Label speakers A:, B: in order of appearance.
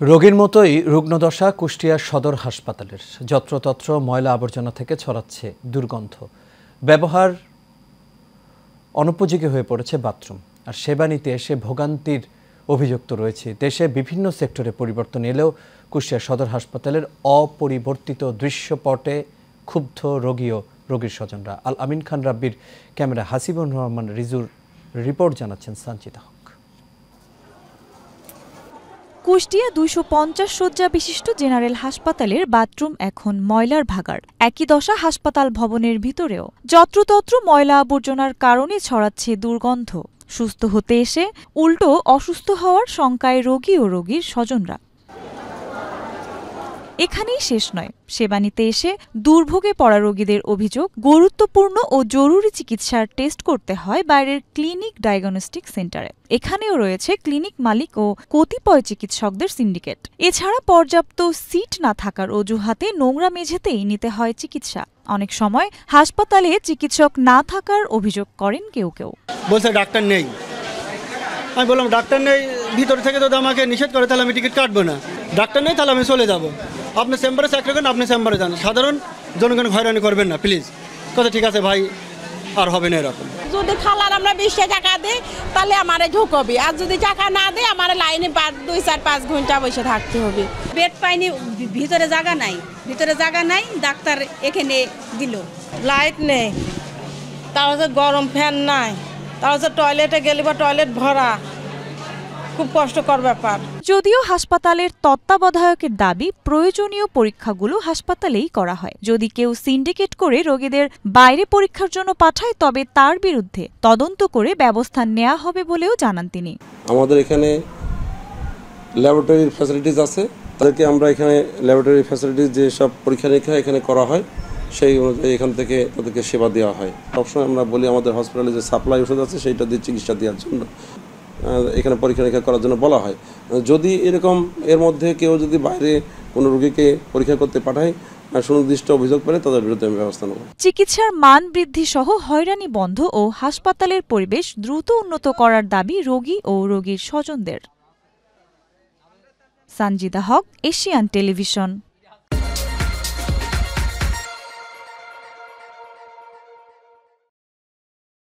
A: রোগীর মতোই রুগ্নদশা কুষ্টিয়া সদর হাসপাতালের। যত্রতত্র ময়লা আবর্জনা থেকে ছড়াচ্ছে দুর্গন্ধ। ব্যবহার অনুপযোগী হয়ে পড়েছে বাথরুম। আর সেবা নিতে এসে ভোগান্তির অভিযোগ তো রয়েছে। দেশে বিভিন্ন সেক্টরে পরিবর্তন এলেও কুষ্টিয়া সদর হাসপাতালের অপরিবর্তিত দৃশ্যপটে ক্ষুব্ধ রোগী ও রোগীর স্বজনরা। আল আমিন খান রাব্বির ক্যামেরা হাসিবুর রহমান রিজুর রিপোর্ট জানাচ্ছেন সানজিদা হক।
B: কুষ্টিয়া ২৫০ শয্যা বিশিষ্ট জেনারেল হাসপাতালের বাথরুম এখন ময়লার ভাগাড়। একই দশা হাসপাতাল ভবনের ভিতরেও। যত্রতত্র ময়লা আবর্জনার কারণে ছড়াচ্ছে দুর্গন্ধ। সুস্থ হতে এসে উল্টো অসুস্থ হওয়ার শঙ্কায় রোগী ও রোগীর স্বজনরা। এখানেই শেষ নয়, সেবা নিতে এসে দুর্ভোগে পড়া রোগীদের অভিযোগ, গুরুত্বপূর্ণ ও জরুরি চিকিৎসার টেস্ট করতে হয় বাইরের ক্লিনিক ডায়াগনস্টিক সেন্টারে। এখানেও রয়েছে ক্লিনিক মালিক ও কতিপয় চিকিৎসকদের সিন্ডিকেট। এছাড়া পর্যাপ্ত সিট না থাকার অজুহাতে নোংরা মেঝেতেই নিতে হয় চিকিৎসা। অনেক সময় হাসপাতালে চিকিৎসক না থাকার অভিযোগ করেন কেউ কেউ।
C: বলছে ডাক্তার নেই। আমি বললাম ডাক্তার নেই, ভিতর থেকে যদি আমাকে নিষেধ করে তাহলে আমি টিকিট কাটবো না। ডাক্তার নেই তাহলে আমি চলে যাব। আপনি চেম্বারে চাকরি করেন, আপনি চেম্বারে যান, সাধারণ জনগণ হয়রানি করবেন না প্লিজ। কথা ঠিক আছে ভাই, আর হবে না এরকম।
D: যদি খালার আমরা 20 টাকা দিই তাহলে আমারে ঢুকবি, আর যদি টাকা না দেয় আমার লাইনে 2-4-5 ঘন্টা বসে থাকতে হবে।
E: বেড পাইনি, ভিতরে জায়গা নাই, ডাক্তার এখানে দিল।
D: লাইট নেই, তার হচ্ছে গরম ফ্যান নাই, তার হচ্ছে টয়লেটে গেলে বা টয়লেট ভরা, খুব কষ্টকর ব্যাপার।
B: যদিও হাসপাতালের তত্ত্বাবধায়কের দাবি, প্রয়োজনীয় পরীক্ষাগুলো হাসপাতালেই করা হয়। যদি কেউ সিন্ডিকেট করে রোগীদের বাইরে পরীক্ষার জন্য পাঠায় তবে তার বিরুদ্ধে তদন্ত করে ব্যবস্থা নেওয়া হবে বলেও জানান তিনি।
F: আমাদের এখানে ল্যাবরেটরির ফ্যাসিলিটিস আছে, তাদেরকে আমরা এখানে ল্যাবরেটরি ফ্যাসিলিটিস যে সব পরীক্ষা নিরীক্ষা এখানে করা হয় সেই অনুযায়ী এখান থেকে তাদেরকে সেবা দেওয়া হয়। সবসময় আমরা বলি আমাদের হসপিটালে যে সাপ্লাই ওষুধ আছে সেইটা দিয়ে চিকিৎসা দেওয়ার জন্য এখানে পরীক্ষা নিরীক্ষা করার জন্য বলা হয়। যদি এরকম এর মধ্যে কেউ যদি বাইরে কোনো রোগীকে পরীক্ষা করতে পাঠায়, সুনির্দিষ্ট অভিযোগ পেলে তাদের বিরুদ্ধে আমি ব্যবস্থা নেব।
B: চিকিৎসার মান বৃদ্ধি সহ হয়রানি বন্ধ ও হাসপাতালের পরিবেশ দ্রুত উন্নত করার দাবি রোগী ও রোগীর স্বজনদের। সানজিদা হক, এশিয়ান টেলিভিশন।